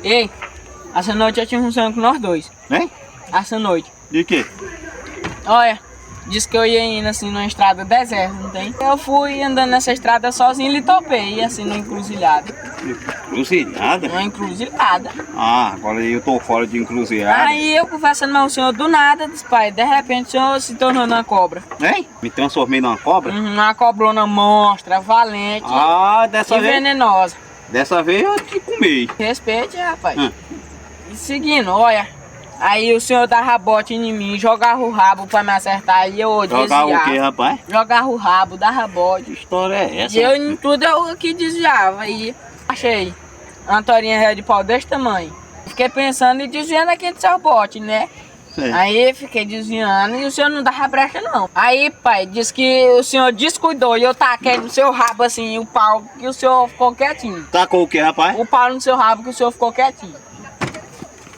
Ei, essa noite eu tive um sonho com nós dois. Hein? Essa noite. De quê? Olha, disse que eu ia indo assim numa estrada deserta, não tem? Eu fui andando nessa estrada sozinho e topei, assim, numa encruzilhada. Encruzilhada? Uma encruzilhada. Ah, agora eu tô fora de encruzilhada. Aí eu conversando com o senhor do nada, disse, pai, de repente o senhor se tornou uma cobra. Hein? Me transformei numa cobra? Uma cobrona monstra, valente Ah, dessa e vez. venenosa. Dessa vez eu te comi. Respeite, rapaz. Hum. E seguindo, olha. Aí o senhor dava bote em mim, jogava o rabo pra me acertar e eu Jogar desviava. o quê, rapaz? Jogava o rabo, dava bote. Que história é essa? E eu em tudo eu que desviava. E achei uma torinha réu de pau desse tamanho. Fiquei pensando e desviando aquele seu bote, né? Certo. Aí fiquei desviando e o senhor não dava brecha não. Aí, pai, disse que o senhor descuidou e eu taquei no seu rabo assim, o pau, que o senhor ficou quietinho. Tacou o quê, rapaz? O pau no seu rabo que o senhor ficou quietinho.